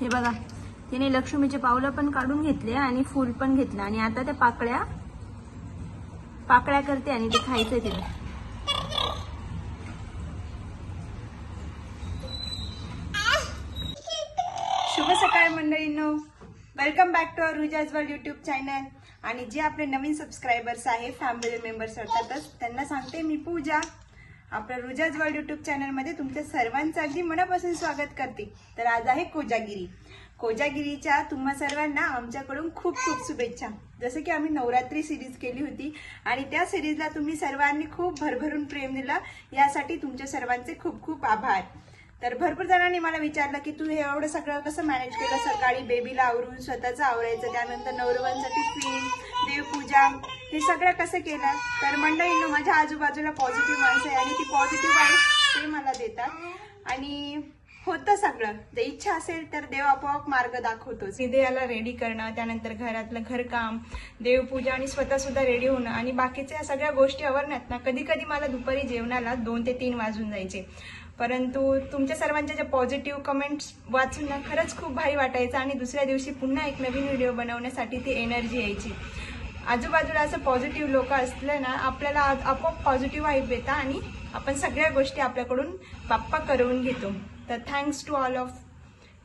हे बघा, तिने लक्ष्मीचे पावलं पण काढून घेतले आणि फूल पण घेतलं आणि आता त्या पाकळ्या करते आणि ते खायचंय तिला. शुभ सकाळ मंडळींनो, welcome back to Rujaj world YouTube channel. आणि जे आपले नवीन सबस्क्रायबर्स आहे, फॅमिली मेंबर्स अर्थातच, त्यांना सांगते मी पूजा. आपल्या रुजाज वर्ल्ड यूट्यूब चॅनलमध्ये तुमच्या सर्वांचं अगदी मनापासून स्वागत करते. तर आज आहे कोजागिरीच्या तुम्हा सर्वांना आमच्याकडून खूप खूप शुभेच्छा. जसं की आम्ही नवरात्री सिरीज केली होती आणि त्या सिरीजला तुम्ही सर्वांनी खूप भरभरून प्रेम दिला, यासाठी तुमच्या सर्वांचे खूप खूप आभार. तर भरपूर जणांनी मला विचारलं की तू हे एवढं सगळं कसं मॅनेज केलं, सकाळी बेबीला आवरून स्वतःचं आवरायचं, त्यानंतर नवरवरांसाठी टिफिन, देवपूजा, हे सगळं कसं केलं. तर मंडळींनो, माझ्या आजूबाजूला पॉझिटिव्ह माणसं आहे आणि ती पॉझिटिव्ह वाईब ते मला देतात आणि होतं सगळं. जर इच्छा असेल तर देव आपोआप मार्ग दाखवतो. हृदयाला रेडी करणं, त्यानंतर घरातलं घरकाम, देवपूजा आणि स्वतः सुद्धा रेडी होणं आणि बाकीच्या सगळ्या गोष्टी आवरण्यात ना कधी कधी मला दुपारी जेवणाला 2 ते 3 वाजून जायचे. परंतु तुमच्या सर्वांच्या ज्या पॉझिटिव्ह कमेंट्स वाचून ना खरंच खूप भारी वाटायचं आणि दुसऱ्या दिवशी पुन्हा एक नवीन व्हिडिओ बनवण्यासाठी ती एनर्जी यायची. आजूबाजूला असं पॉझिटिव्ह लोक असले ना, आपल्याला आपोआप पॉझिटिव्ह वाईब येतात आणि आपण सगळ्या गोष्टी आपल्याकडून बाप्पा करवून घेतो. तर thanks to all of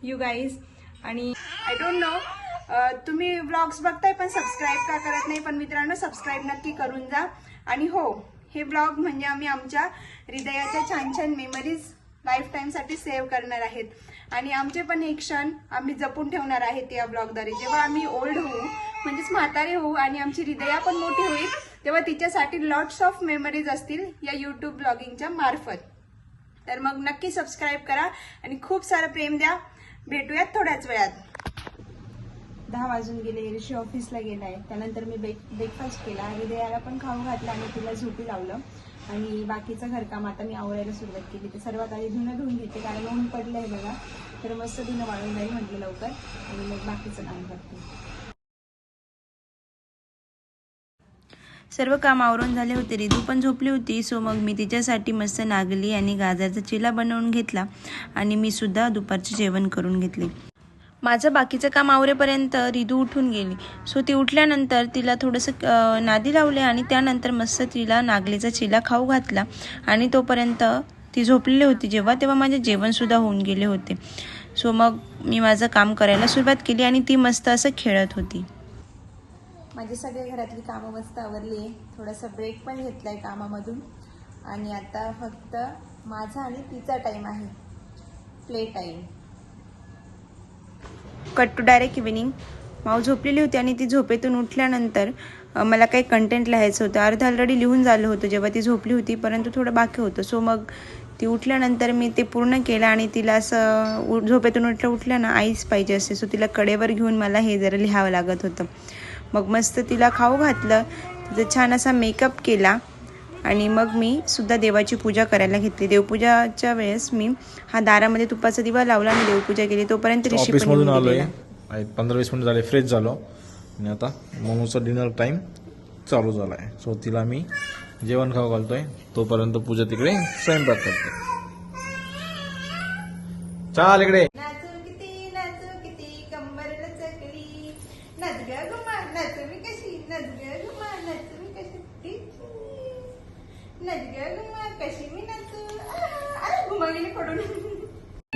you guys. आणि आय डोंट नो तुम्ही व्लॉग्स बघताय पण सबस्क्राईब का करत नाही, पण मित्रांनो सबस्क्राईब नक्की करून जा. आणि हो, हे ब्लॉग म्हणजे आम्ही आमच्या हृदयाच्या छान छान मेमरीज लाईफ टाईमसाठी सेव्ह करणार आहेत आणि आमचे पण एक क्षण आम्ही जपून ठेवणार आहेत या ब्लॉगद्वारे. जेव्हा आम्ही ओल्ड होऊ, म्हणजेच म्हातारे होऊ आणि आमची हृदया पण मोठी होईल, तेव्हा तिच्यासाठी लॉट्स ऑफ मेमरीज असतील या यूट्यूब ब्लॉगिंगच्या मार्फत. तर मग नक्की सबस्क्राईब करा आणि खूप सारं प्रेम द्या. भेटूयात थोड्याच वेळात. 10 वाजून गेले, ऋषी ऑफिसला गेलाय. त्यानंतर मी ब्रेकफास्ट केला, हृदयाला पण खाऊ घातला आणि तिला झोपी लावलं आणि बाकीचं घरकाम आता मी आवरायला सुरुवात केली. तर सर्वात आधी धुणं धुवून घेते, कारण ऊन पडलंय बघा. तर मस्त धुणं वाळून जाईल म्हटलं लवकर आणि मग बाकीचं काम करते. सर्व काम आवरून झाले होते. रिदू पण झोपली होती, सो मग मी तिच्यासाठी मस्त नागली आणि गाजरचा चिला बनवून घेतला आणि मी सुद्धा दुपारचे जेवण करून घेतले. माझं बाकीचं काम आवरेपर्यंत रिदू उठून गेली. सो ती उठल्यानंतर तिला थोडंसं नादी लावले आणि त्यानंतर मस्त तिला नागलीचा चिला खाऊ घातला आणि तोपर्यंत ती झोपलेली होती. तेव्हा माझे जेवणसुद्धा होऊन गेले होते. सो मग मी माझं काम करायला सुरुवात केली आणि ती मस्त असं खेळत होती. माझी सगळ्या घरातली कामं मस्त आवरली आहे. थोडासा ब्रेक पण घेतला आहे कामामधून आणि आता फक्त माझा आणि तिचा टाईम आहे, play time. Cut to direct evening. माऊ झोपलेली होती आणि ती झोपेतून उठल्यानंतर मला काही कंटेंट लिहायचं होतं. अर्ध ऑलरेडी लिहून झालं होतं जेव्हा ती झोपली होती, परंतु थोडं बाकी होतं. सो मग ती उठल्यानंतर मी ते पूर्ण केलं आणि तिला असं झोपेतून उठल्या ना आईच पाहिजे असते. सो तिला कडेवर घेऊन मला हे जरा लिहावं लागत होतं. मग मस्त तिला खाऊ घातलं, तिचा छान असा मेकअप केला आणि मग मी सुद्धा देवाची पूजा करायला घेतली. देवपूजाच्या वेळेस मी हा दारामध्ये तुपाचा दिवा लावला आणि देवपूजा केली. तोपर्यंत ऋषी पण येऊन गेलेला. 15-20 मिनिट झाले फ्रेश झालो आणि आता मोमोचा डिनर टाइम चालू झाला आहे. सो तिला मी जेवण खाऊ घालतोय, तोपर्यंत पूजा तिकडे स्वयंपाक करते. चाल इकडे.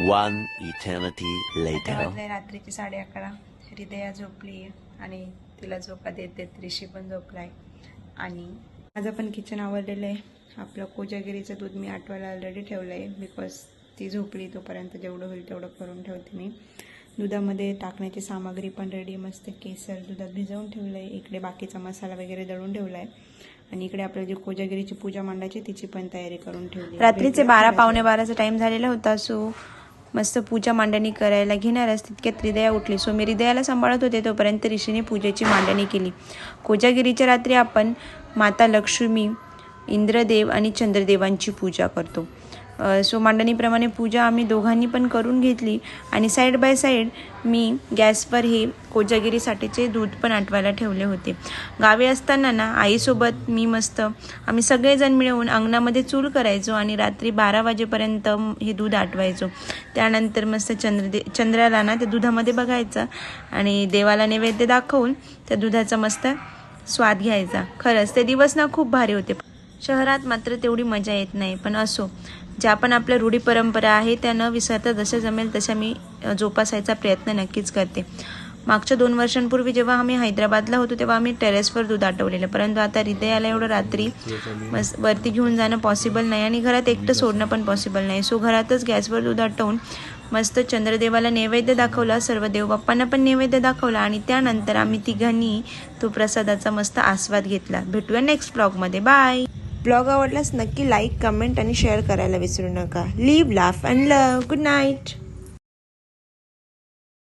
One eternity later. रात्रीची 11:30. हृदया झोपली आणि तिला झोका देत देत ऋषी पण झोपलाय आणि माझं पण किचन आवरलेलं आहे. आपलं कोजागिरीचं दूध मी आटवायला ऑलरेडी ठेवलं आहे, बिकॉज ती झोपली तोपर्यंत जेवढं होईल तेवढं करून ठेवते मी. दुधामध्ये टाकण्याची सामग्री पण रेडी, मस्त केसर दुधात भिजवून ठेवलं आहे. इकडे बाकीचा मसाला वगैरे दळून ठेवला आहे आणि इकडे आपल्याला जी कोजागिरीची पूजा मांडायची तिची पण तयारी करून ठेवली. रात्रीचे 12-12:15 टाइम झालेला होता. सो मस्त पूजा मांडणी करायला घेणारच तितक्यात हृदया उठली. सो मी हृदयाला सांभाळत होते, तोपर्यंत ऋषीने पूजेची मांडणी केली. कोजागिरीच्या रात्री आपण माता लक्ष्मी, इंद्रदेव आणि चंद्रदेवांची पूजा करतो. सो मांडणीप्रमाणे पूजा आम्ही दोघांनी पण करून घेतली आणि साईड बाय साईड मी गॅसवर हे कोजागिरीसाठीचे दूध पण आटवायला ठेवले होते. गावी असताना ना आईसोबत मी मस्त आम्ही सगळेजण मिळून अंगणामध्ये चूल करायचो आणि रात्री 12 वाजेपर्यंत हे दूध आटवायचो. त्यानंतर मस्त चंद्राला ना त्या दुधामध्ये बघायचं आणि देवाला नैवेद्य दाखवून त्या दुधाचा मस्त स्वाद घ्यायचा. खरंच ते दिवस ना खूप भारी होते. शहरात मात्र तेवढी मजा येत नाही, पण असो, ज्या पण आपल्या रूढी परंपरा आहे त्या न विसरता जशा जमेल तशा मी जोपासायचा प्रयत्न नक्कीच करते. मागच्या 2 वर्षांपूर्वी जेव्हा आम्ही हैदराबादला होतो तेव्हा आम्ही टेरेसवर दूध आटवलेलं, परंतु आता हृदयाला एवढं रात्री मस्त वरती घेऊन जाणं पॉसिबल नाही आणि घरात एकटं सोडणं पण पॉसिबल नाही. सो घरातच गॅसवर दूध आटवून मस्त चंद्रदेवाला नैवेद्य दाखवला, सर्व देवबाप्पांना पण नैवेद्य दाखवला आणि त्यानंतर आम्ही तिघांनी तो प्रसादाचा मस्त आस्वाद घेतला. भेटूया नेक्स्ट ब्लॉगमध्ये. बाय. ब्लॉग आवडल्यास नक्की लाईक, कमेंट आणि शेअर करायला विसरू नका. Live, laugh and love. Good night.